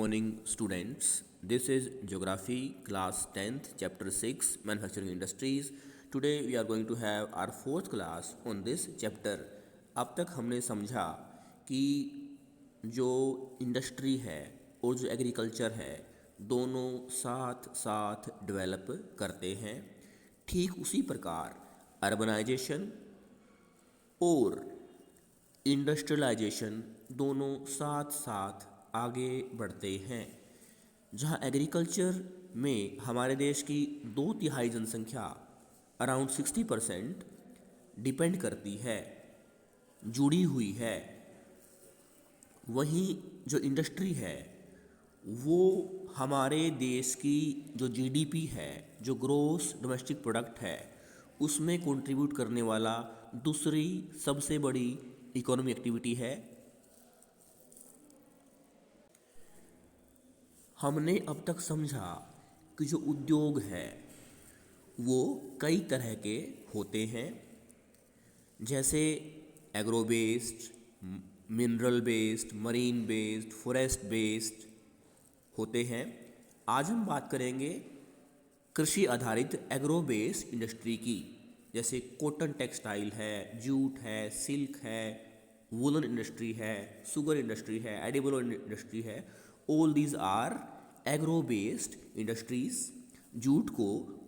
morning, students. This is Geography, class 10th, chapter 6, Manufacturing Industries. Today we are going to have our fourth class on this chapter. अब तक हमने समझा कि जो industry है और जो एग्रीकल्चर है दोनों साथ साथ डेवलप करते हैं। ठीक उसी प्रकार अर्बनाइजेशन और इंडस्ट्रियलाइजेशन दोनों साथ साथ आगे बढ़ते हैं। जहां एग्रीकल्चर में हमारे देश की 2/3 जनसंख्या अराउंड 60% डिपेंड करती है, जुड़ी हुई है, वहीं जो इंडस्ट्री है वो हमारे देश की जो जीडीपी है, जो ग्रोस डोमेस्टिक प्रोडक्ट है, उसमें कंट्रीब्यूट करने वाला दूसरी सबसे बड़ी इकोनॉमी एक्टिविटी है। हमने अब तक समझा कि जो उद्योग है वो कई तरह के होते हैं, जैसे agro based, mineral based, marine based, forest based होते हैं। आज हम बात करेंगे कृषि आधारित एग्रो बेस्ड इंडस्ट्री की, जैसे कॉटन टेक्सटाइल है, जूट है, सिल्क है, वुलन इंडस्ट्री है, शुगर इंडस्ट्री है, एडिबल ऑयल इंडस्ट्री है। All these are agro based industries. Jute को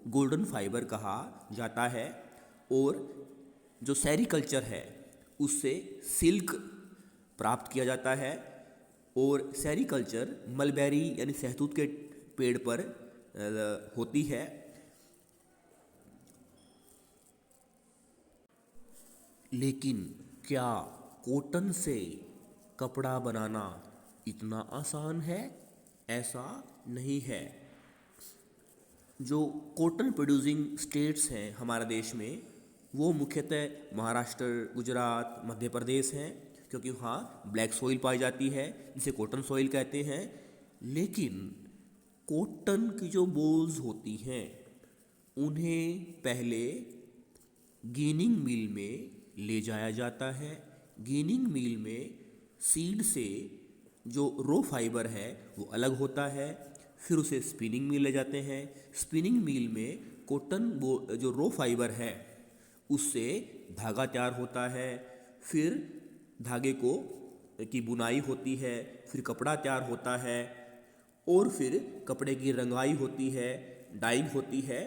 गोल्डन फाइबर कहा जाता है और जो सेरीकल्चर है उससे सिल्क प्राप्त किया जाता है और सेरीकल्चर मलबेरी यानी सहतूत के पेड़ पर होती है। लेकिन क्या कॉटन से कपड़ा बनाना इतना आसान है? ऐसा नहीं है। जो कॉटन प्रोड्यूसिंग स्टेट्स हैं हमारे देश में वो मुख्यतः महाराष्ट्र, गुजरात, मध्य प्रदेश हैं, क्योंकि वहाँ ब्लैक सॉइल पाई जाती है जिसे कॉटन सॉइल कहते हैं। लेकिन कॉटन की जो बोल्स होती हैं उन्हें पहले गिनिंग मिल में ले जाया जाता है। गिनिंग मिल में सीड से जो रो फाइबर है वो अलग होता है, फिर उसे स्पिनिंग मिल ले जाते हैं। स्पिनिंग मिल में कॉटन जो रो फाइबर है उससे धागा तैयार होता है, फिर धागे की बुनाई होती है, फिर कपड़ा तैयार होता है और फिर कपड़े की रंगाई होती है, डाइंग होती है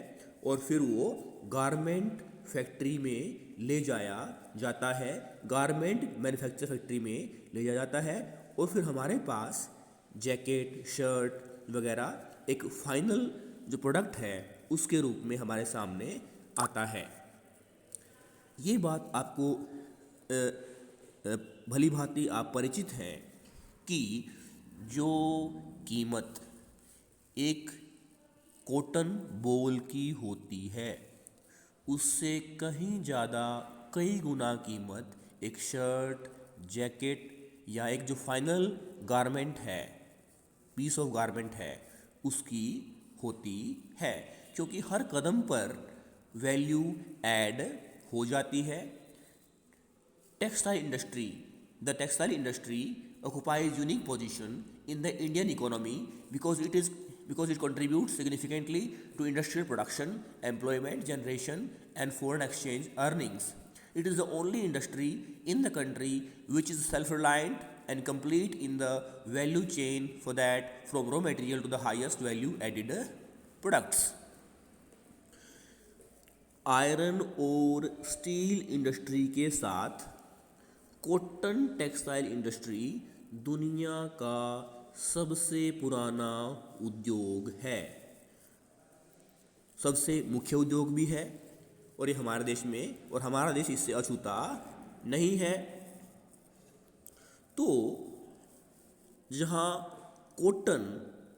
और फिर वो गारमेंट फैक्ट्री में ले जाया जाता है, गारमेंट मैन्युफैक्चर फैक्ट्री में ले जाया जाता है और फिर हमारे पास जैकेट, शर्ट वगैरह एक फाइनल जो प्रोडक्ट है उसके रूप में हमारे सामने आता है। ये बात आपको भली भांति आप परिचित हैं कि जो कीमत एक कॉटन बोल की होती है उससे कहीं ज़्यादा, कई गुना कीमत एक शर्ट, जैकेट या एक जो फाइनल गारमेंट है, पीस ऑफ गारमेंट है, उसकी होती है, क्योंकि हर कदम पर वैल्यू ऐड हो जाती है। Textile industry occupies unique position in the Indian economy because it contributes significantly to industrial production, employment generation and foreign exchange earnings. It is the only industry in the country which is self-reliant and complete in the value chain, for that from raw material to the highest value added products. Iron और steel industry के साथ cotton textile industry दुनिया का सबसे पुराना उद्योग है, सबसे मुख्य उद्योग भी है और ये हमारे देश में, और हमारा देश इससे अछूता नहीं है। तो जहाँ कॉटन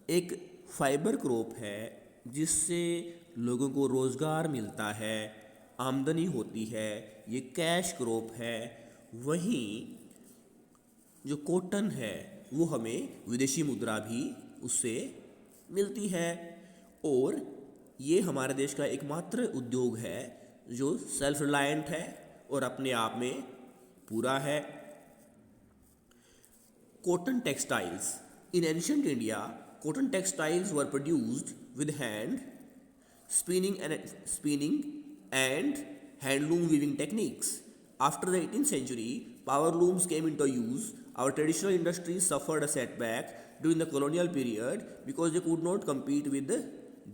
एक फाइबर क्रॉप है जिससे लोगों को रोज़गार मिलता है, आमदनी होती है, ये कैश क्रॉप है, वहीं जो कॉटन है वो हमें विदेशी मुद्रा भी उससे मिलती है और ये हमारे देश का एकमात्र उद्योग है जो सेल्फ रिलायंट है और अपने आप में पूरा है। Cotton textiles In ancient India, cotton textiles were produced with hand spinning and handloom weaving techniques. After the 18th century, power looms came into use. Our traditional industries suffered a setback during the colonial period because they could not compete with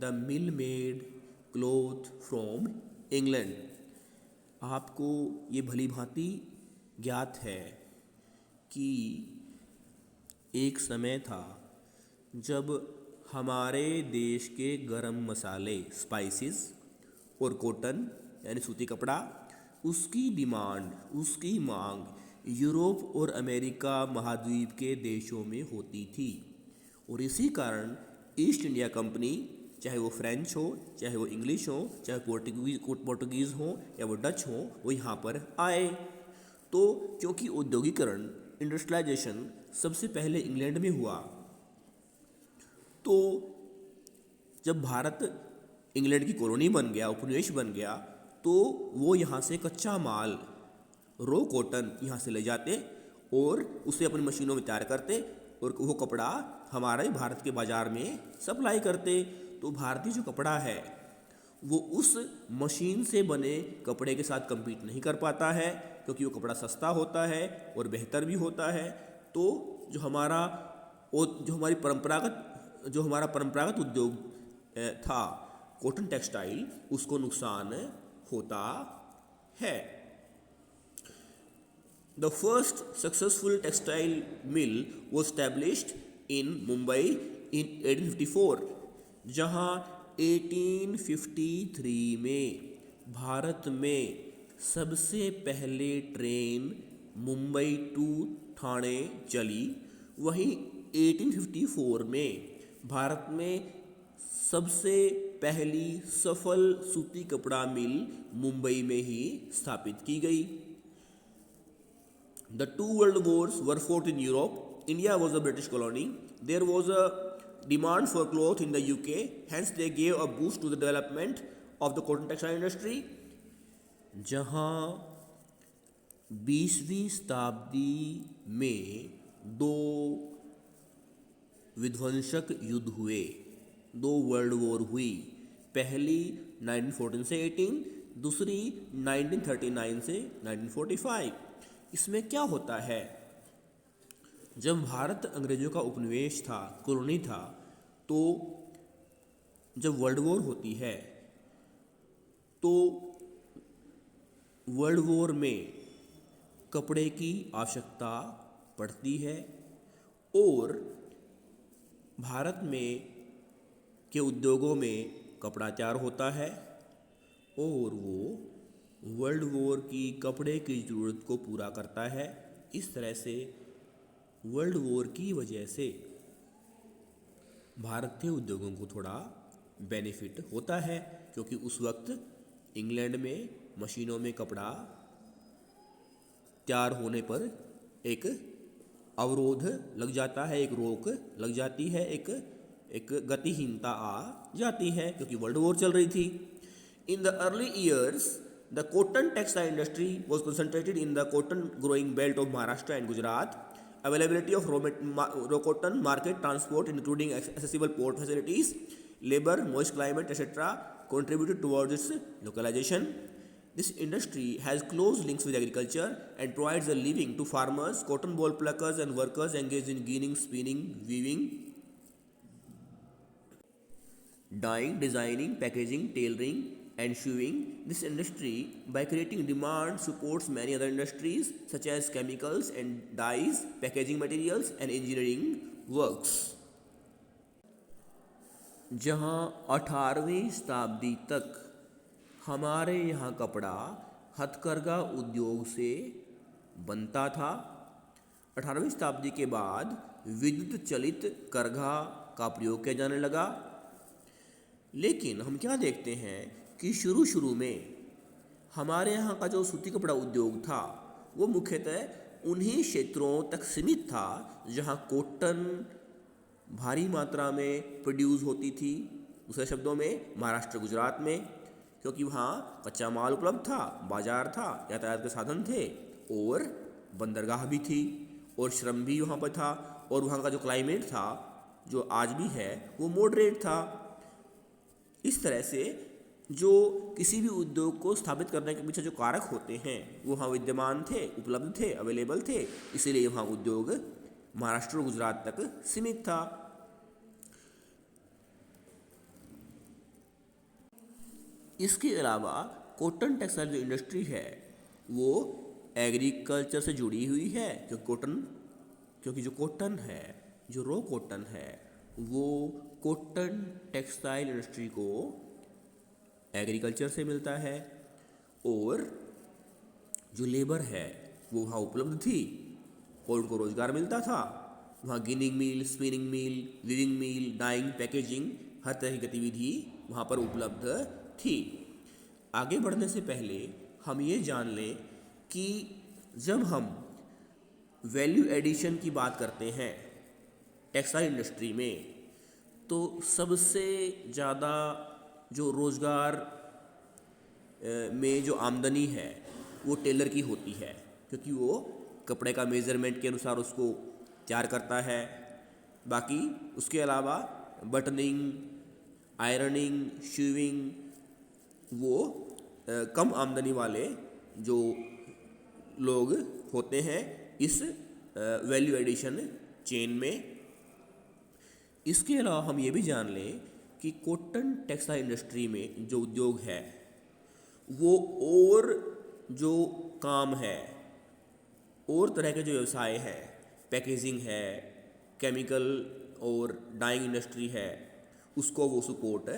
the mill made cloth from England. आपको ये भली भांति ज्ञात है कि एक समय था जब हमारे देश के गरम मसाले स्पाइसेस और कॉटन यानी सूती कपड़ा उसकी डिमांड उसकी मांग यूरोप और अमेरिका महाद्वीप के देशों में होती थी और इसी कारण ईस्ट इंडिया कंपनी चाहे वो फ्रेंच हो चाहे वो इंग्लिश हो चाहे पोर्टुगीज़ हो या वो डच हो वो यहाँ पर आए। तो क्योंकि औद्योगिकरण इंडस्ट्रियलाइजेशन सबसे पहले इंग्लैंड में हुआ, तो जब भारत इंग्लैंड की कॉलोनी बन गया, उपनिवेश बन गया, तो वो यहाँ से कच्चा माल रो कॉटन यहाँ से ले जाते और उसे अपनी मशीनों में तैयार करते और वो कपड़ा हमारे भारत के बाज़ार में सप्लाई करते। तो भारतीय जो कपड़ा है वो उस मशीन से बने कपड़े के साथ compete नहीं कर पाता है क्योंकि वो कपड़ा सस्ता होता है और बेहतर भी होता है। तो जो हमारा परंपरागत उद्योग था कॉटन टेक्सटाइल, उसको नुकसान होता है। The first successful textile mill was established in Mumbai in 1854, जहाँ 1853 में भारत में सबसे पहले ट्रेन मुंबई टू ठाणे चली। वहीं 1854 में भारत में सबसे पहली सफल सूती कपड़ा मिल मुंबई में ही स्थापित की गई। The two world wars were fought in Europe. India was a British colony. There was a demand for cloth in the UK, hence they gave a boost to the development of the cotton textile industry. जहाँ 20वीं शताब्दी में दो विध्वंसक युद्ध हुए, दो world war हुई, पहली 1914 से 18, दूसरी 1939 से 1945। इसमें क्या होता है, जब भारत अंग्रेज़ों का उपनिवेश था, कॉलोनी था, तो जब वर्ल्ड वॉर होती है तो वर्ल्ड वॉर में कपड़े की आवश्यकता पड़ती है और भारत में के उद्योगों में कपड़ा तैयार होता है और वो वर्ल्ड वॉर की कपड़े की ज़रूरत को पूरा करता है। इस तरह से वर्ल्ड वॉर की वजह से भारतीय उद्योगों को थोड़ा बेनिफिट होता है क्योंकि उस वक्त इंग्लैंड में मशीनों में कपड़ा तैयार होने पर एक अवरोध लग जाता है, एक रोक लग जाती है, एक गतिहीनता आ जाती है क्योंकि वर्ल्ड वॉर चल रही थी। In the early years the cotton textile industry was concentrated in the cotton growing belt of Maharashtra and Gujarat. Availability of raw cotton market transport including accessible port facilities, labor, moist climate, etc. contributed towards its localization. This industry has close links with agriculture and provides a living to farmers, cotton ball pluckers and workers engaged in ginning, spinning, weaving, dyeing, designing, packaging, tailoring and sewing. This industry, by creating demand, supports many other industries such as chemicals and dyes, packaging materials and engineering works. जहाँ 18वीं शताब्दी तक हमारे यहाँ कपड़ा हथकरघा उद्योग से बनता था, 18वीं शताब्दी के बाद विद्युत चलित करघा का प्रयोग किया जाने लगा। लेकिन हम क्या देखते हैं कि शुरू में हमारे यहाँ का जो सूती कपड़ा उद्योग था वो मुख्यतः उन्हीं क्षेत्रों तक सीमित था जहाँ कॉटन भारी मात्रा में प्रोड्यूस होती थी। दूसरे शब्दों में महाराष्ट्र, गुजरात में, क्योंकि वहाँ कच्चा माल उपलब्ध था, बाजार था, यातायात के साधन थे और बंदरगाह भी थी और श्रम भी वहाँ पर था। और वहाँ का जो क्लाइमेट था, जो आज भी है, वो मॉडरेट था। इस तरह से जो किसी भी उद्योग को स्थापित करने के पीछे जो कारक होते हैं वो वहाँ विद्यमान थे, उपलब्ध थे, अवेलेबल थे, इसीलिए वहाँ उद्योग महाराष्ट्र और गुजरात तक सीमित था। इसके अलावा कॉटन टेक्सटाइल जो इंडस्ट्री है वो एग्रीकल्चर से जुड़ी हुई है, क्योंकि जो कॉटन है, जो रॉ कॉटन है, वो कॉटन टेक्सटाइल इंडस्ट्री को एग्रीकल्चर से मिलता है, और जो लेबर है वो वहाँ उपलब्ध थी और उनको रोज़गार मिलता था। वहाँ गिनिंग मिल, स्पिनिंग मिल, वीविंग मिल, डाइंग, पैकेजिंग, हर तरह की गतिविधि वहाँ पर उपलब्ध थी। आगे बढ़ने से पहले हम ये जान लें कि जब हम वैल्यू एडिशन की बात करते हैं टेक्सटाइल इंडस्ट्री में, तो सबसे ज़्यादा जो रोज़गार में जो आमदनी है वो टेलर की होती है, क्योंकि वो कपड़े का मेज़रमेंट के अनुसार उसको तैयार करता है। बाकी उसके अलावा बटनिंग, आयरनिंग, शीविंग, वो कम आमदनी वाले जो लोग होते हैं इस वैल्यू एडिशन चेन में। इसके अलावा हम ये भी जान लें कि कॉटन टेक्सटाइल इंडस्ट्री में जो उद्योग है वो और जो काम है, और तरह के जो व्यवसाय है, पैकेजिंग है, केमिकल और डाइंग इंडस्ट्री है, उसको वो सपोर्ट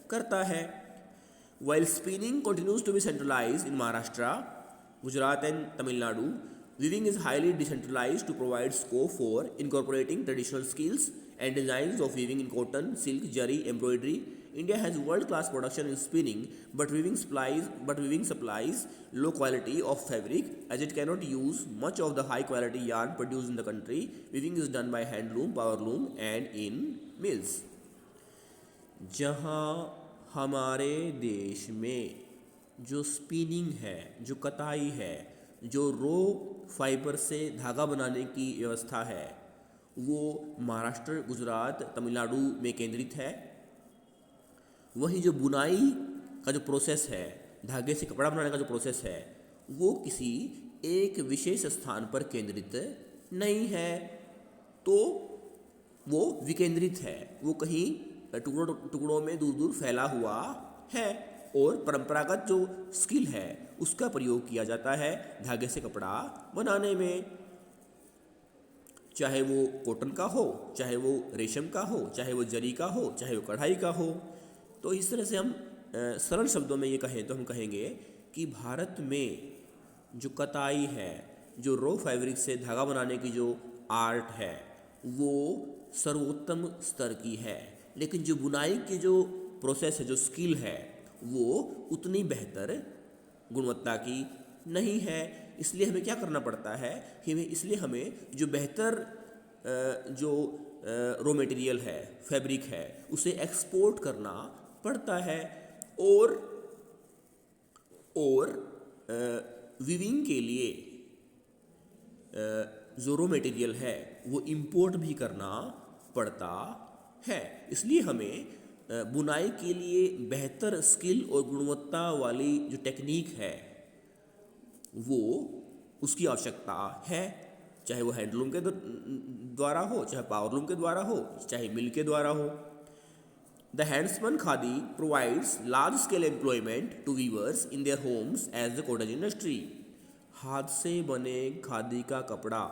करता है। While spinning continues to be centralized in Maharashtra, Gujarat and Tamil Nadu, weaving is highly decentralized to provide scope for incorporating traditional skills and designs of weaving in cotton, silk, zari, embroidery. India has world-class production in spinning, but weaving supplies low quality of fabric as it cannot use much of the high-quality yarn produced in the country. Weaving is done by handloom, powerloom, and in mills. जहाँ हमारे देश में जो spinning है, जो कताई है, जो रो फाइबर से धागा बनाने की व्यवस्था है, वो महाराष्ट्र, गुजरात, तमिलनाडु में केंद्रित है। वहीं जो बुनाई का जो प्रोसेस है, धागे से कपड़ा बनाने का जो प्रोसेस है, वो किसी एक विशेष स्थान पर केंद्रित नहीं है, तो वो विकेंद्रित है, वो कहीं टुकड़ों में दूर दूर फैला हुआ है, और परंपरागत जो स्किल है उसका प्रयोग किया जाता है धागे से कपड़ा बनाने में, चाहे वो कॉटन का हो, चाहे वो रेशम का हो, चाहे वो जरी का हो, चाहे वो कढ़ाई का हो। तो इस तरह से हम सरल शब्दों में ये कहें तो हम कहेंगे कि भारत में जो कताई है, जो रॉ फैब्रिक से धागा बनाने की जो आर्ट है, वो सर्वोत्तम स्तर की है, लेकिन जो बुनाई की जो प्रोसेस है, जो स्किल है, वो उतनी बेहतर गुणवत्ता की नहीं है। इसलिए हमें क्या करना पड़ता है कि हमें जो बेहतर जो रॉ मटेरियल है, फैब्रिक है, उसे एक्सपोर्ट करना पड़ता है, और वीविंग के लिए जो रॉ मटेरियल है वो इंपोर्ट भी करना पड़ता है। इसलिए हमें बुनाई के लिए बेहतर स्किल और गुणवत्ता वाली जो टेक्निक है वो उसकी आवश्यकता है, चाहे वो हैंडलूम के द्वारा हो, चाहे पावरलूम के द्वारा हो, चाहे मिल के द्वारा हो। The handspun khadi provides large scale employment to weavers in their homes as the cottage industry. हाथ से बने खादी का कपड़ा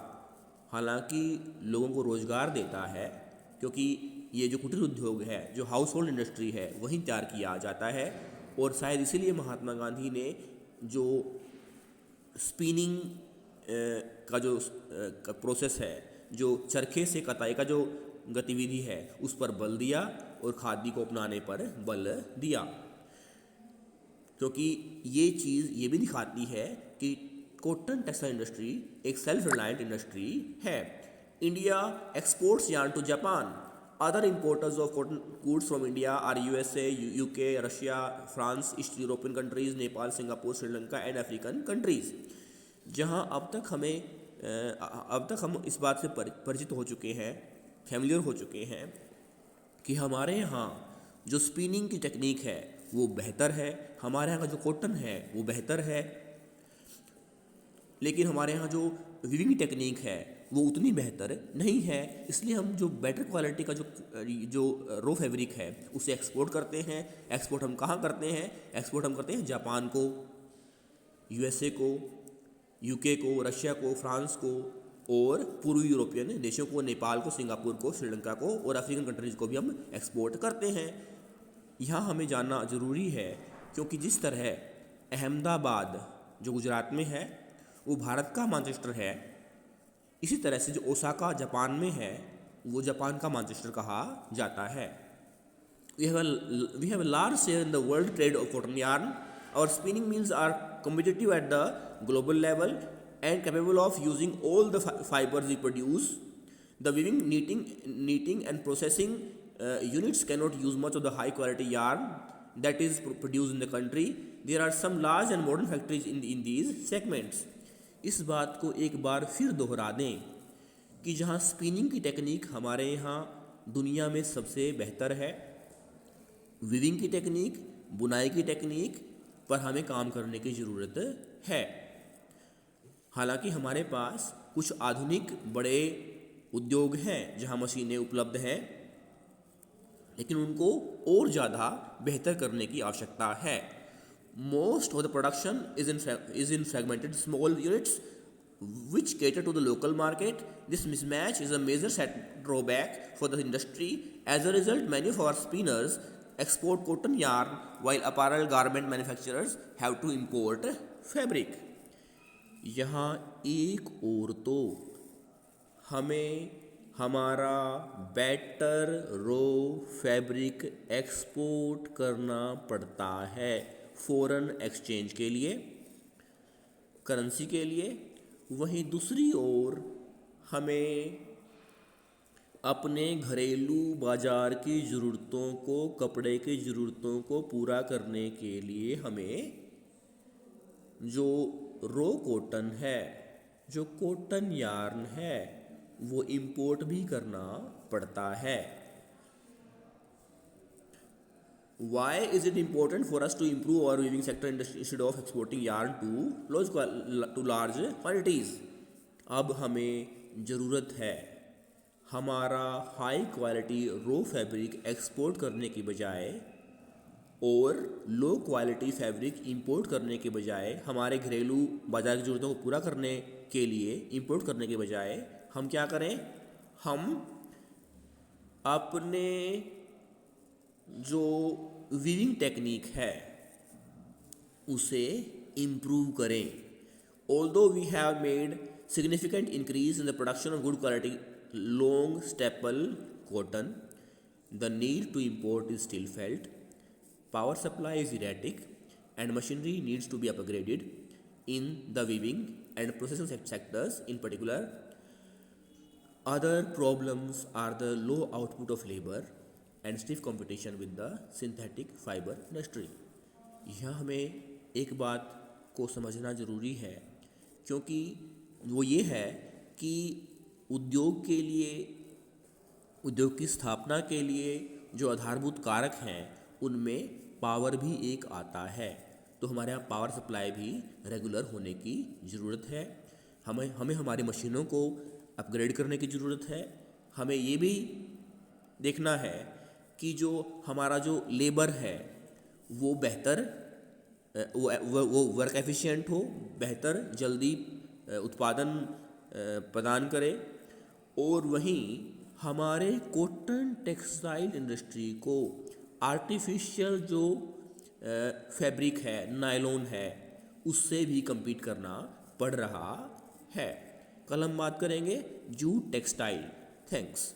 हालांकि लोगों को रोज़गार देता है, क्योंकि ये जो कुटीर उद्योग है, जो हाउस होल्ड इंडस्ट्री है, वहीं तैयार किया जाता है, और शायद इसीलिए महात्मा गांधी ने जो स्पिनिंग का जो प्रोसेस है, जो चरखे से कताई का जो गतिविधि है, उस पर बल दिया और खादी को अपनाने पर बल दिया, क्योंकि ये चीज़ ये भी दिखाती है कि कॉटन टेक्सटाइल इंडस्ट्री एक सेल्फ रिलायंट इंडस्ट्री है। India exports yarn to Japan. Other importers of cotton goods from India are USA, UK, Russia, France, East European countries, Nepal, Singapore, Sri Lanka and African countries. जहाँ अब तक हमें अब तक हम इस बात से परिचित हो चुके हैं, फैमिलियर हो चुके हैं कि हमारे यहाँ जो स्पिनिंग की टेक्निक है वो बेहतर है, हमारे यहाँ का जो कॉटन है वो बेहतर है, लेकिन हमारे यहाँ जो वीविंग टेक्निक है वो उतनी बेहतर नहीं है। इसलिए हम जो बेटर क्वालिटी का जो रो फैब्रिक है उसे एक्सपोर्ट करते हैं। एक्सपोर्ट हम कहाँ करते हैं? एक्सपोर्ट हम करते हैं जापान को, यूएसए को, यूके को, रशिया को, फ्रांस को और पूर्वी यूरोपियन देशों को, नेपाल को, सिंगापुर को, श्रीलंका को और अफ्रीकन कंट्रीज़ को भी हम एक्सपोर्ट करते हैं। यहाँ हमें जानना ज़रूरी है क्योंकि जिस तरह अहमदाबाद जो गुजरात में है वो भारत का मैनचेस्टर है, इसी तरह से जो ओसाका जापान में है वो जापान का मैनचेस्टर कहा जाता है। We have a large share in the world trade of cotton yarn. Our spinning mills are competitive at the global level and capable of using all the fibers we produce. The weaving, knitting and processing units cannot use much of the high quality yarn that is produced in the country. There are some large and modern factories in these segments. इस बात को एक बार फिर दोहरा दें कि जहाँ spinning की टेक्निक हमारे यहाँ दुनिया में सबसे बेहतर है, वीविंग की टेक्निक, बुनाई की टेक्निक पर हमें काम करने की ज़रूरत है। हालांकि हमारे पास कुछ आधुनिक बड़े उद्योग हैं जहां मशीनें उपलब्ध हैं, लेकिन उनको और ज़्यादा बेहतर करने की आवश्यकता है। Most of the production is in fragmented small units which cater to the local market. This mismatch is a major drawback for the industry. As a result, many of our spinners export cotton yarn while apparel garment manufacturers have to import fabric. यहाँ एक और तो हमें हमारा better रो fabric export करना पड़ता है foreign exchange के लिए, करेंसी के लिए। वहीं दूसरी ओर हमें अपने घरेलू बाज़ार की ज़रूरतों को, कपड़े की ज़रूरतों को पूरा करने के लिए हमें जो रो कॉटन है, जो कॉटन यार्न है, वो इंपोर्ट भी करना पड़ता है। Why is it important for us to improve our weaving sector instead of exporting yarn to large quantities? अब हमें ज़रूरत है हमारा हाई क्वालिटी रो फैब्रिक एक्सपोर्ट करने की बजाय और लो क्वालिटी फैब्रिक इंपोर्ट करने के बजाय, हमारे घरेलू बाज़ार की ज़रूरतों को पूरा करने के लिए इंपोर्ट करने के बजाय हम क्या करें? हम अपने जो वीविंग टेक्निक है उसे इम्प्रूव करें। Although we have made significant increase in the production of good quality long staple cotton, the need to import is still felt. Power supply is erratic and machinery needs to be upgraded in the weaving and processing sectors in particular. Other problems are the low output of labor and stiff competition with the synthetic fiber industry. यहाँ हमें एक बात को समझना ज़रूरी है, क्योंकि वो ये है कि उद्योग के लिए, उद्योग की स्थापना के लिए जो आधारभूत कारक हैं उनमें पावर भी एक आता है। तो हमारे यहाँ पावर सप्लाई भी रेगुलर होने की ज़रूरत है। हमें हमारी मशीनों को अपग्रेड करने की ज़रूरत है। हमें ये भी देखना है कि जो हमारा जो लेबर है वो बेहतर, वो वर्क एफिशिएंट हो, बेहतर जल्दी उत्पादन प्रदान करे। और वहीं हमारे कॉटन टेक्सटाइल इंडस्ट्री को आर्टिफिशियल जो फैब्रिक है, नायलॉन है, उससे भी compete करना पड़ रहा है। कल हम बात करेंगे जूट टेक्सटाइल। थैंक्स।